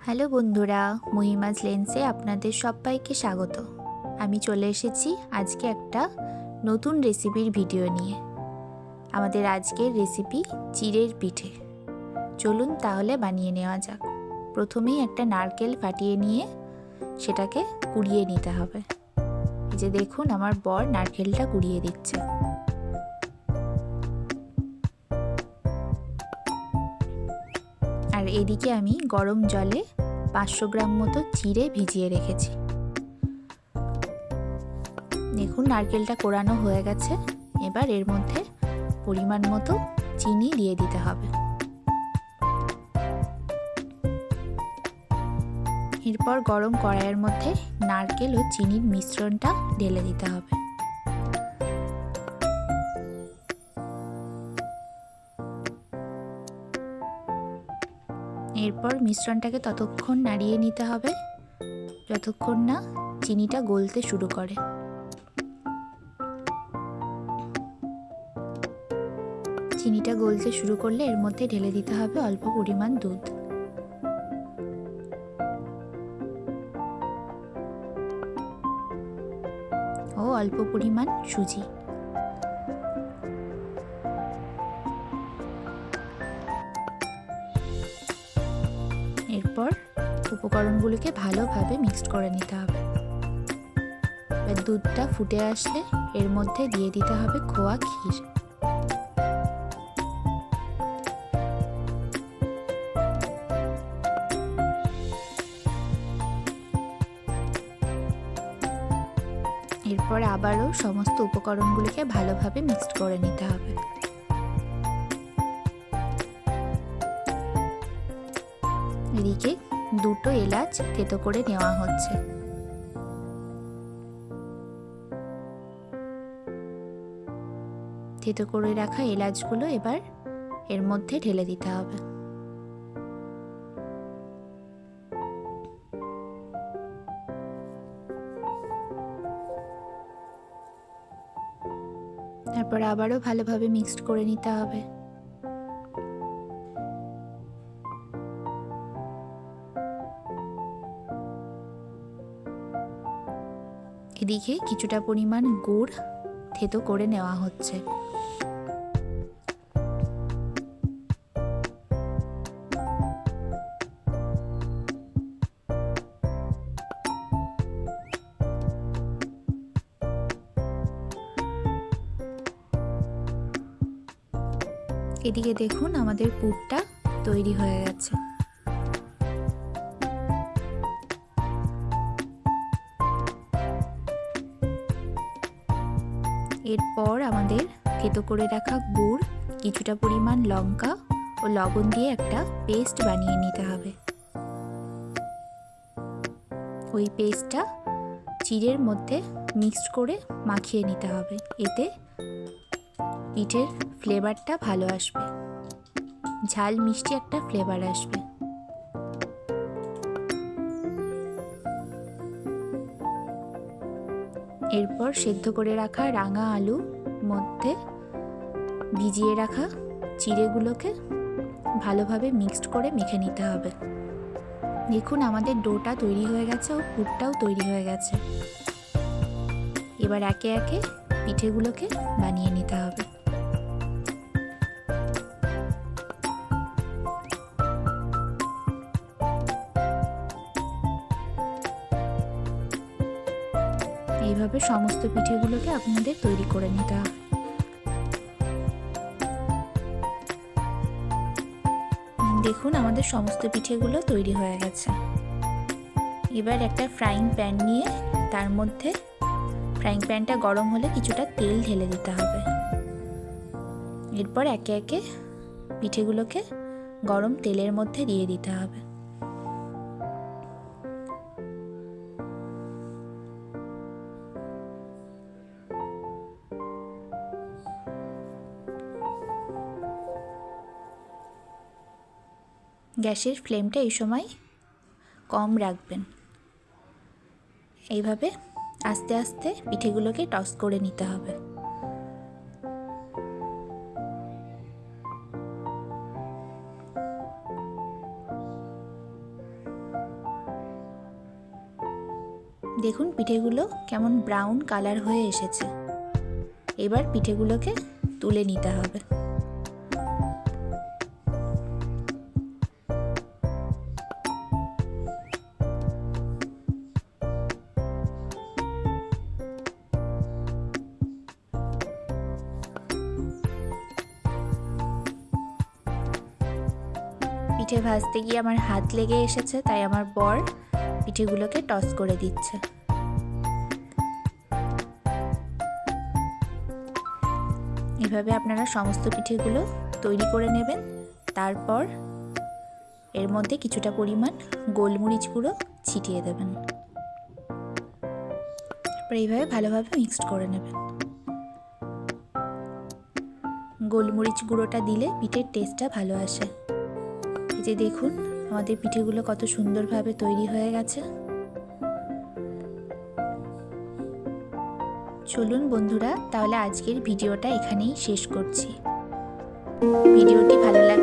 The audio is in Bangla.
হ্যালো বন্ধুরা, মহিমাজ লেন্সে আপনাদের সবাইকে স্বাগত। আমি চলে এসেছি আজকে একটা নতুন রেসিপির ভিডিও নিয়ে। আমাদের আজকের রেসিপি চিড়ের পিঠে। চলুন তাহলে বানিয়ে নেওয়া যাক। প্রথমেই একটা নারকেল ফাটিয়ে নিয়ে সেটাকে কুড়িয়ে নিতে হবে। এই যে দেখুন, আমার বর নারকেলটা কুড়িয়ে দিচ্ছে। আর এদিকে আমি গরম জলে 500 গ্রাম মতো চিড়ে ভিজিয়ে রেখেছি। দেখুন, নারকেলটা কোড়ানো হয়ে গেছে। এবার এর মধ্যে পরিমাণ মতো চিনি দিয়ে দিতে হবে। এরপর গরম কড়াইয়ের মধ্যে নারকেল ও চিনির মিশ্রণটা ঢেলে দিতে হবে। এরপর মিশ্রণটাকে ততক্ষণ নাড়িয়ে নিতে হবে যতক্ষণ না চিনিটা গলতে শুরু করে। চিনিটা গলতে শুরু করলে এর মধ্যে ঢেলে দিতে হবে অল্প পরিমাণ দুধ। ও অল্প পরিমাণ সুজি। এরপর উপকরণগুলোকে ভালোভাবে মিক্সড করে নিতে হবে। এবার দুধটা ফুটে আসলে এর মধ্যে দিয়ে দিতে হবে খোয়া ক্ষীর। এরপর আবারও সমস্ত উপকরণগুলিকে ভালোভাবে মিক্সড করে নিতে হবে। এদিকে দুটো এলাচ থেতো করে নেওয়া হচ্ছে। থেতো করে রাখা এলাচগুলো এবার এর মধ্যে ঢেলে দিতে হবে। তারপর আবারও ভালোভাবে মিক্সড করে নিতে হবে। এদিকে কিছুটা পরিমাণ গুড় থেতো করে নেওয়া হচ্ছে। এদিকে দেখুন, আমাদের পুরটা তৈরি হয়ে গেছে। এরপর আমাদের থেতো করে রাখা গুড়, কিছুটা পরিমাণ লঙ্কা ও লবণ দিয়ে একটা পেস্ট বানিয়ে নিতে হবে। ওই পেস্টটা চিড়ের মধ্যে মিক্সড করে মাখিয়ে নিতে হবে। এতে পিঠের ফ্লেভারটা ভালো আসবে, ঝাল মিষ্টি একটা ফ্লেভার আসবে। এরপর সেদ্ধ করে রাখা রাঙা আলু মধ্যে ভিজিয়ে রাখা চিড়েগুলোকে ভালোভাবে মিক্সড করে মেখে নিতে হবে। দেখুন, আমাদের ডোটা তৈরি হয়ে গেছে ও পুরটাও তৈরি হয়ে গেছে। এবার একে একে পিঠেগুলোকে বানিয়ে নিতে হবে। এইভাবে সমস্ত পিঠেগুলোকে আপনাদের তৈরি করে নিতে হবে। দেখুন, আমাদের সমস্ত পিঠেগুলো তৈরি হয়ে গেছে। এবার একটা ফ্রাইং প্যান নিয়ে তার মধ্যে ফ্রাইং প্যানটা গরম হলে কিছুটা তেল ঢেলে দিতে হবে। এরপর একে একে পিঠেগুলোকে গরম তেলের মধ্যে দিয়ে দিতে হবে। গ্যাসের ফ্লেমটা এই সময় কম রাখবেন। এইভাবে আস্তে আস্তে পিঠেগুলোকে টস করে নিতে হবে। দেখুন পিঠেগুলো কেমন ব্রাউন কালার হয়ে এসেছে। এবার পিঠেগুলোকে তুলে নিতে হবে। পিঠে ভাজতে গিয়ে আমার হাত লেগে এসেছে, তাই আমার বর পিঠেগুলোকে টস করে দিচ্ছে। এভাবে আপনারা সমস্ত পিঠেগুলো তৈরি করে নেবেন। তারপর এর মধ্যে কিছুটা পরিমাণ গোলমরিচ গুঁড়ো ছিটিয়ে দেবেন। তারপর এইভাবে ভালোভাবে মিক্সড করে নেবেন। গোলমরিচ গুঁড়োটা দিলে পিঠের টেস্টটা ভালো আসে। এই যে দেখুন আমাদের পিঠেগুলো কত সুন্দরভাবে তৈরি হয়ে গেছে। চলুন বন্ধুরা, তাহলে আজকের ভিডিওটা এখানেই শেষ করছি। ভিডিওটি ভালো লাগলে